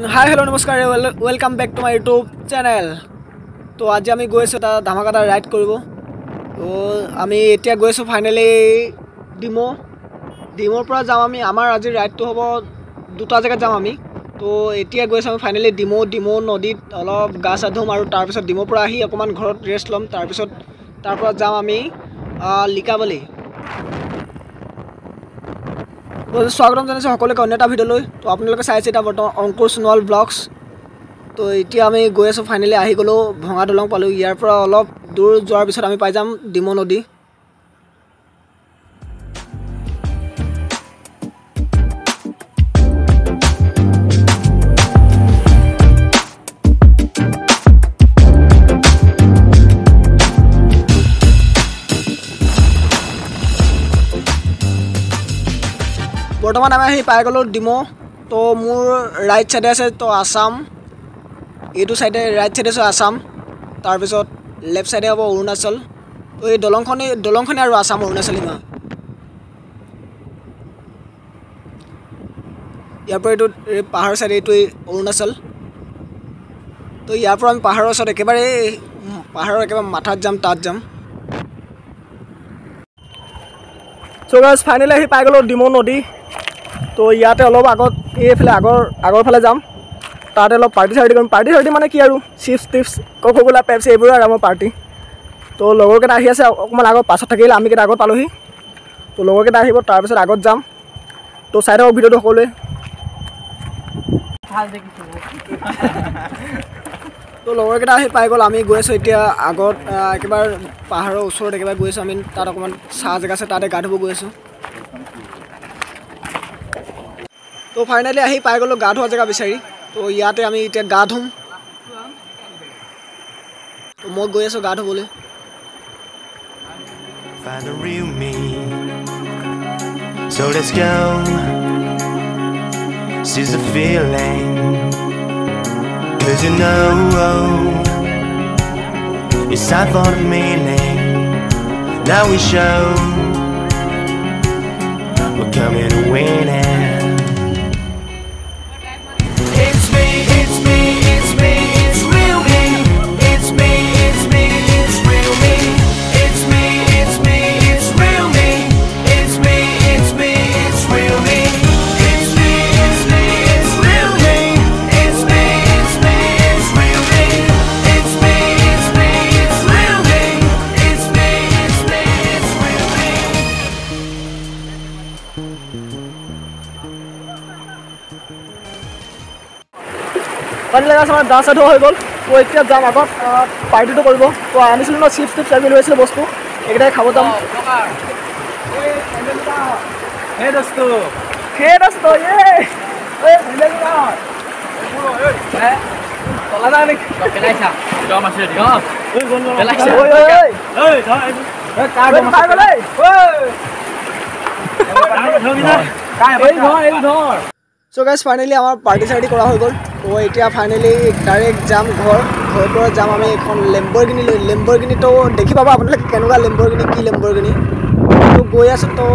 हाय hello नमस्कार welcome back to my YouTube channel. तो आज आम गई आसो धामाका এটা राइड কৰিব। तो आम এতিয়া गई आसो फाइनली ডিমোৰ পৰা যাম আমি। আমাৰ আজি ৰাইডটো হ'ব দুটা জেগাত যাম আমি। তো এতিয়া গৈ আছো আমি ফাইনলি ডিমো নদীত অলপ গা চা ধুম আৰু তাৰপিছত ডিমোৰ পৰা আহি অকমান ঘৰত ৰেষ্ট ল'ম। তাৰপিছত তাৰ পৰা যাম আমি লিকাবালি। তো স্বাগতম জানাইছো সকলোকে অন্য এটা ভিডিঅ'লৈ। তো আপোনালোকে চাইছে এটা বৰ্তমান অংকুৰ সোণোৱাল ব্লগছ। তো এতিয়া আমি গৈ আছো ফাইনেলি আহি গ'লো ভঙা দলং পালোঁ। ইয়াৰ পৰা অলপ দূৰ যোৱাৰ পিছত আমি পাই যাম ডিমো নদী। বৰ্তমান আমি আহি পাই গ'লোঁ ডিমো। তো মোৰ ৰাইট সাইডে আছে তো আসাম, এইটো সাইডে ৰাইট সাইডে আছে আসাম, তাৰপিছত লেফ্ট সাইডে হ'ব অৰুণাচল। তো এই দলংখনে আৰু আসাম অৰুণাচল ইমা। ইয়াৰ পৰা এইটো পাহাৰৰ সাইডে এইটো অৰুণাচল। তো ইয়াৰ পৰা আমি পাহাৰৰ ওচৰত একেবাৰে মাথাত যাম, তাত যাম। চ' গাইজ ফাইনেলি আহি পাই গ'লোঁ ডিমো নদী। তো ইয়াতে অলপ আগত এইফালে আগৰ ফালে যাম। তাতে অলপ পাৰ্টি কৰিম। পাৰ্টি মানে কি আৰু চিপছ টিপছ কোকা-কোলা পেপচি এইবোৰ আৰু আমাৰ পাৰ্টি। তো লগৰকেইটা আহি আছে অকণমান আগত, পাছত থাকিলে আমি কেইটা আগত পালোহি। তো লগৰকেইটা আহিব, তাৰপিছত আগত যাম। তো চাই থাকক ভিডিঅ'টো সকলোৱে। তো লগৰকেইটা আহি পাই গ'ল। আমি গৈ আছোঁ এতিয়া আগত একেবাৰে পাহাৰৰ ওচৰত একেবাৰে গৈ আছোঁ আমি। তাত অকণমান চাহ জেগা আছে, তাতে গা ধুব গৈ আছোঁ। তো ফাইনেলি আহি পাই গ'লোঁ গা ধোৱা জেগা বিচাৰি। তো ইয়াতে আমি এতিয়া গা ধুম। তো মই গৈ আছোঁ গা ধুবলৈ। So let's go, seize the feeling, 'cause you know it's time for the meaning. Now we show we're coming to win it. It's me, it's me, it's me, it's real me. It's me, it's me, it's real me. It's me, it's me, it's real me. It's me, it's me, it's real me. It's me, it's me, it's real me. It's me, it's me, it's real me. It's me, it's me, it's real me. It's me, it's me, it's real me. পানী লগা আমাৰ গা চা ধোৱা হৈ গ'ল। তো এতিয়া যাম আগত পাৰ্টিটো কৰিব। তো আনিছিলোঁ ন চিপছ টিপছ আমি লৈ আছিলোঁ বস্তু, এইকেইটাই খাব যাম। চ' গাইজ ফাইনেলি আমাৰ পাৰ্টি চাৰ্টি কৰা হৈ গ'ল। তো এতিয়া ফাইনেলি ডাইৰেক্ট যাম ঘৰৰ পৰা যাম আমি এখন লেম্বৰগিনি লৈ। লেম্বৰগিনিটো দেখি পাব আপোনালোকে কেনেকুৱা লেম্বৰগিনি, কি লেম্বৰগিনি। তো গৈ আছোঁ, তো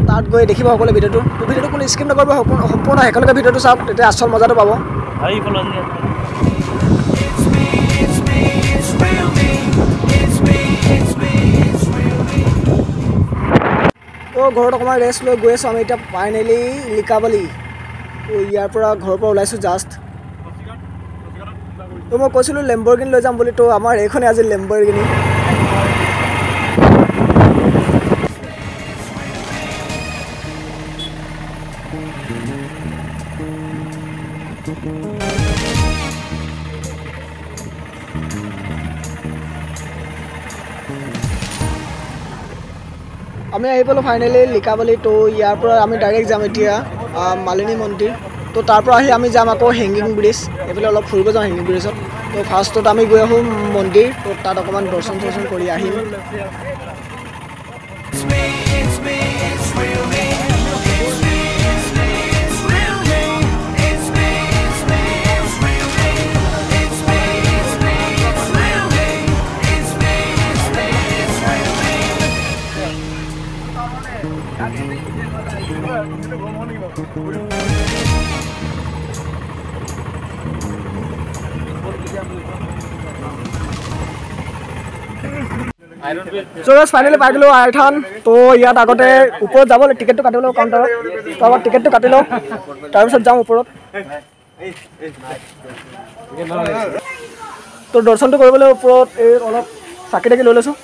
তাত গৈ দেখিব সকলোৱে ভিডিঅ'টো। তো ভিডিঅ'টো কোনো স্কিপ নকৰিব, সম্পূৰ্ণ একেলগে ভিডিঅ'টো চাওক, তেতিয়া আচল মজাটো পাব। তো ঘৰত অকণমান ৰেষ্ট লৈ গৈ আছোঁ আমি এতিয়া ফাইনেলি লিকাবালি। তো ইয়াৰ পৰা ঘৰৰ পৰা ওলাইছোঁ জাষ্ট। তো মই কৈছিলোঁ লেম্বৰগিনি লৈ যাম বুলি। তো আমাৰ এইখনে আজি লেম্বৰগিনি। আমি আহি পালোঁ ফাইনেলি লিকাবালি। তো ইয়াৰ পৰা আমি ডাইৰেক্ট যাম এতিয়া মালিনী মন্দিৰ। তো তাৰ পৰা আহি আমি যাম আকৌ হেংগিং ব্ৰিজ, এইফালে অলপ ফুৰিব যাওঁ হেংগিং ব্ৰিজত। তো ফাৰ্ষ্টত আমি গৈ আহোঁ মন্দিৰ। তো তাত অকণমান দৰ্শন কৰি আহিম। চ' গাইজ ফাইনেলি পাই গ'লোঁ আইথান। তো ইয়াত আগতে ওপৰত যাব টিকেটটো কাটিব লাগিব কাউণ্টাৰত। তো আগত টিকেটটো কাটি লওঁ, তাৰপিছত যাওঁ ওপৰত। তো দৰ্শনটো কৰিবলৈ ওপৰত এই অলপ চাকি তাকি লৈ লৈছোঁ।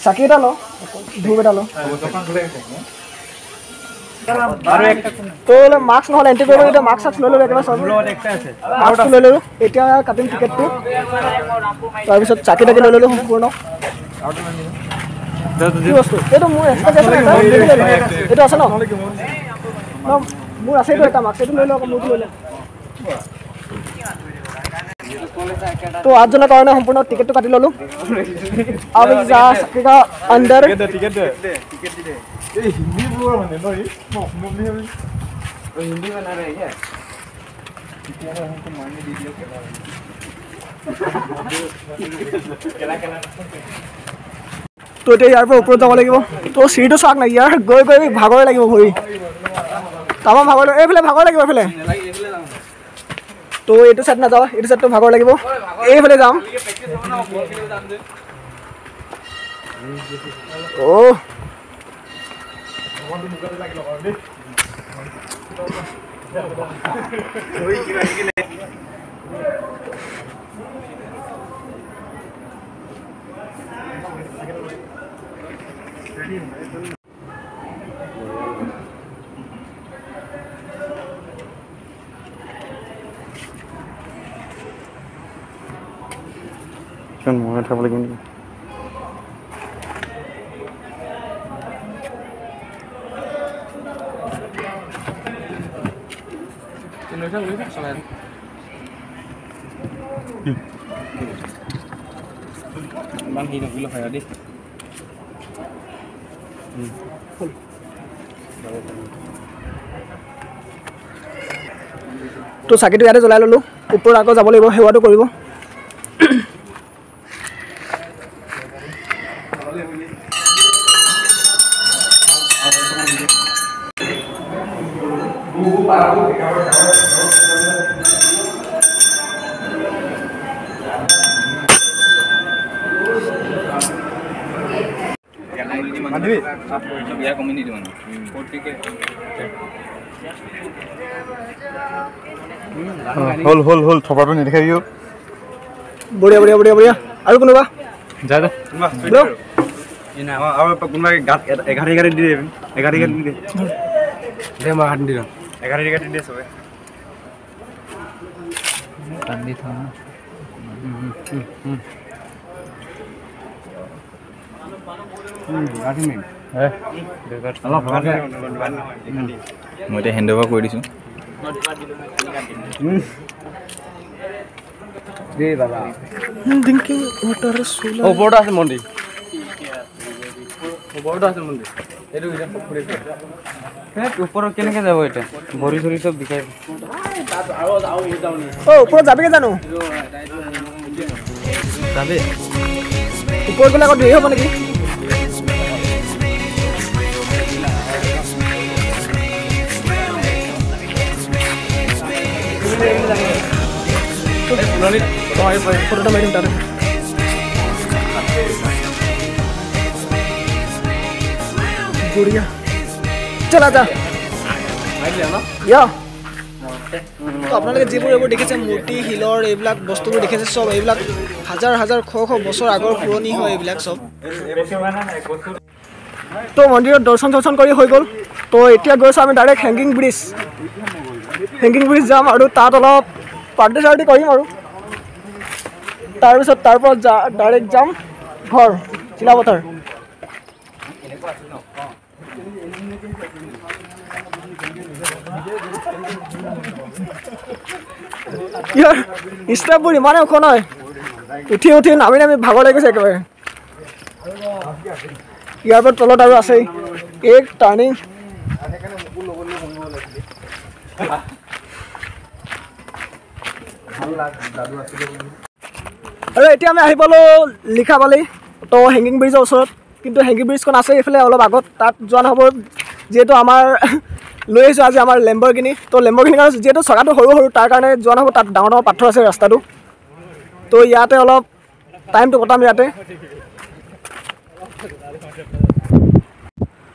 চাকি এটা লওঁ, ধূপ এটা লওঁ। তো মাস্ক নহ'লে এণ্ট্ৰি কৰিব এতিয়া মাস্ক চাস্ক লৈ ল'লোঁ একেবাৰে চব। মাস্কটো লৈ ল'লোঁ, এতিয়া কাটিম টিকেটটো। তাৰপিছত চাকি তাকি লৈ ল'লোঁ সম্পূৰ্ণ। কি বস্তু এইটো মোৰ এক্সট্ৰা আছে এইটো আছে ন? মোৰ আছে এইটো এটা মাস্ক, এইটো লৈ লওঁ আকৌ মোৰটো লৈ লওঁ। তো 8 জনৰ কাৰণে সম্পূৰ্ণ টিকেটটো কাটি ল'লোঁ। अब जा सकेगा अंदर। टिकट दे ये हिंदी बोल रहे हैं ना, ये हिंदी बना रहे हैं क्या? हमको मांगने दीजिए केला तो এতিয়া ইয়াৰ পৰা ওপৰত যাব লাগিব। তো চিৰিটো চাওক না, ইয়াৰ গৈ গৈ ভাগৰ লাগিব ভৰি, তামাম ভাগৰ লাগিব। এইফালে ভাগৰ লাগিব, এইফালে। তো এইটো চাইড নাযাওঁ, এইটো চাইডটো ভাগৰ লাগিব, এইফালে যাম। Oh. Kan mau ada apa lagi ni? Bang hidup dulu kayak tadi. তো চাকিটো ইয়াতে জ্বলাই ল'লোঁ, ওপৰত আকৌ যাব লাগিব, সেৱাটো কৰিব। হল থপাটো নেদেখাবিও। বঢ়িয়া বঢ়িয়া বঢ়িয়া বঢ়িয়া। আৰু কোনোবা যা যা ব্ৰ ইনা আৰু কোনোবা 11 দি দে 11 দি দে দে মই হাত দি দিম 11 দি দে সবে হাত দি থা মই এতিয়া হেণ্ড অভাৰ কৰি দিছোঁ। দে বাবা ড্ৰিংকিং ৱাটাৰ সোলা ওপৰত আছে মন্দিৰ, ওপৰত আছে মন্দিৰ। এইটো ওপৰত কেনেকৈ যাব? এতিয়া ভৰি চৰি চব বিষাই। ওপৰত যাবিগে জানো? যাবি ওপৰত গ'লে আকৌ দেৰি হ'ব নেকি? ফটোটা মাৰিম তাতে। বঢ়িয়া চলা যা। তো আপোনালোকে যিবোৰ এইবোৰ দেখিছে মূৰ্তি শিলৰ এইবিলাক বস্তুবোৰ দেখিছে, চব এইবিলাক হাজাৰ হাজাৰ শ শ বছৰ আগৰ পুৰণি হয় এইবিলাক চব। তো মন্দিৰত দৰ্শন চৰ্শন কৰি হৈ গ'ল। তো এতিয়া গৈছোঁ আমি direct hanging bridge. Hanging bridge যাম আৰু তাত অলপ পাৰ্টি চাৰ্টি কৰিম আৰু তাৰপিছত তাৰ পৰা ডাইৰেক্ট যাম ঘৰ চিলাপথাৰ। ইয়াৰ ষ্টেপবোৰ ইমানে ওখ নহয়, উঠি উঠি নামি নামি ভাগৰ লাগিছে একেবাৰে। ইয়াৰ পৰা তলত আৰু আছেই এক টাৰ্ণিং। আৰু এতিয়া আমি আহি পালোঁ লিখাবালি। তো হেংগিং ব্ৰিজৰ ওচৰত, কিন্তু হেংগিং ব্ৰিজখন আছে এইফালে অলপ আগত, তাত যোৱা নহ'ব যিহেতু আমাৰ লৈ আহিছোঁ আজি আমাৰ লেম্বৰগিনি। তো লেম্বৰগিনিৰ কাৰণে যিহেতু চকাটো সৰু সৰু তাৰ কাৰণে যোৱা নহ'ব, তাত ডাঙৰ ডাঙৰ পাথৰ আছে ৰাস্তাটো। তো ইয়াতে অলপ টাইমটো কটাম ইয়াতে।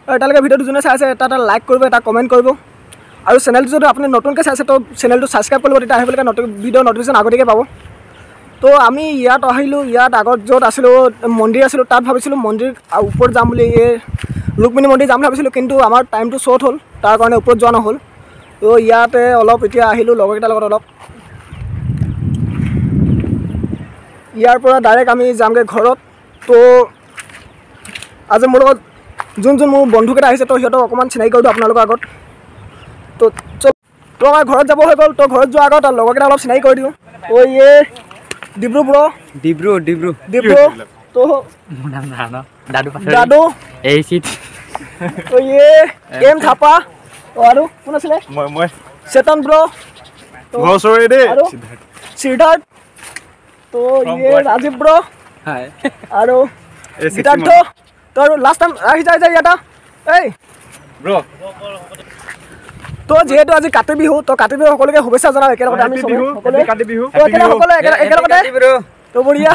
আৰু এতিয়ালৈকে ভিডিঅ'টো যোনে চাই আছে এটা লাইক কৰিব, এটা কমেণ্ট কৰিব। আৰু চেনেলটো যদি আপুনি নতুনকৈ চাইছে তো চেনেলটো ছাবস্ক্ৰাইব কৰিব, তেতিয়া আহিবলৈকে ভিডিঅ' নটিফিকেশ্যন আগতীয়াকৈ পাব। তো আমি ইয়াত আহিলোঁ, ইয়াত আগত য'ত আছিলোঁ মন্দিৰ আছিলোঁ, তাত ভাবিছিলোঁ মন্দিৰ ওপৰত যাম বুলি, এই ৰুক্মিণী মন্দিৰ যাম বুলি ভাবিছিলোঁ, কিন্তু আমাৰ টাইমটো শ্বৰ্ট হ'ল, তাৰ কাৰণে ওপৰত যোৱা নহ'ল। তো ইয়াতে অলপ এতিয়া আহিলোঁ লগৰকেইটাৰ লগত অলপ। ইয়াৰ পৰা ডাইৰেক্ট আমি যামগৈ ঘৰত। তো আজি মোৰ লগত যোন মোৰ বন্ধুকেইটা আহিছে, তো সিহঁতক অকণমান চিনাকি কৰি দিওঁ আপোনালোকৰ আগত। তো তো আমাৰ ঘৰত যাব হৈ গ'ল। তো ঘৰত যোৱাৰ আগত লগৰকেইটা অলপ চিনাকি কৰি দিওঁ। তো এই ডিব্ৰু ব্ৰ, তো দাদু, তো এই এম থাপা, তো আৰু কোন আছিলে চেতন ব্ৰ, আৰু সিদ্ধাৰ্থ, তো এই ৰাজীৱ ব্ৰ, আৰু সিদ্ধাৰ্থ। তো আৰু লাষ্ট টাইম আহি যায় ইয়াতে এই ব্ৰ। তো যিহেতু আজি কাতি বিহু, তো কাতি বিহু সকলোকে শুভেচ্ছা জনাওঁ একেলগতে আমি সকলোৱে একেলগতে। তো বঢ়িয়া।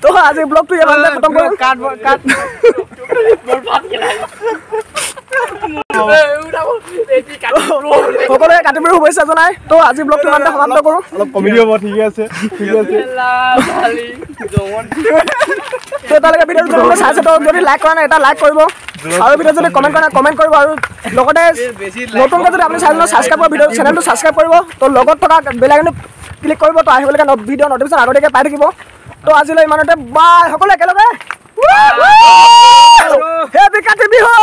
তো আজি ব্লগটো ইয়াতে খতম কৰোঁ। সকলোৱে কাতি বিহুৰ শুভেচ্ছা জনাই তো আজি ব্লগটো ইয়াতে সমাপ্ত কৰোঁ। অলপ কমেডি হ'ব। ঠিকে আছে। তো তালৈকে ভিডিঅ'টো যদি চাইছে তো যদি লাইক কৰা নাই এটা লাইক কৰিব, আৰু ভিডিঅ' যদি কমেণ্ট কৰা নাই কমেণ্ট কৰিব, আৰু লগতে নতুনকৈ যদি আপুনি চাই ছাবস্ক্ৰাইব কৰিব ভিডিঅ' চেনেলটো ছাবস্ক্ৰাইব কৰিব, তো লগত থকা বেল আইকনটো ক্লিক কৰিব, তো আহিবলৈকে ভিডিঅ' নটিফিকেশ্যন আগতীয়াকৈ পাই থাকিব। তো আজিলৈ ইমানতে বাই সকলোৱে একেলগে হেপী কাতি বিহু।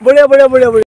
বঢ়িয়া বঢ়িয়া বঢ়িয়া বঢ়িয়া।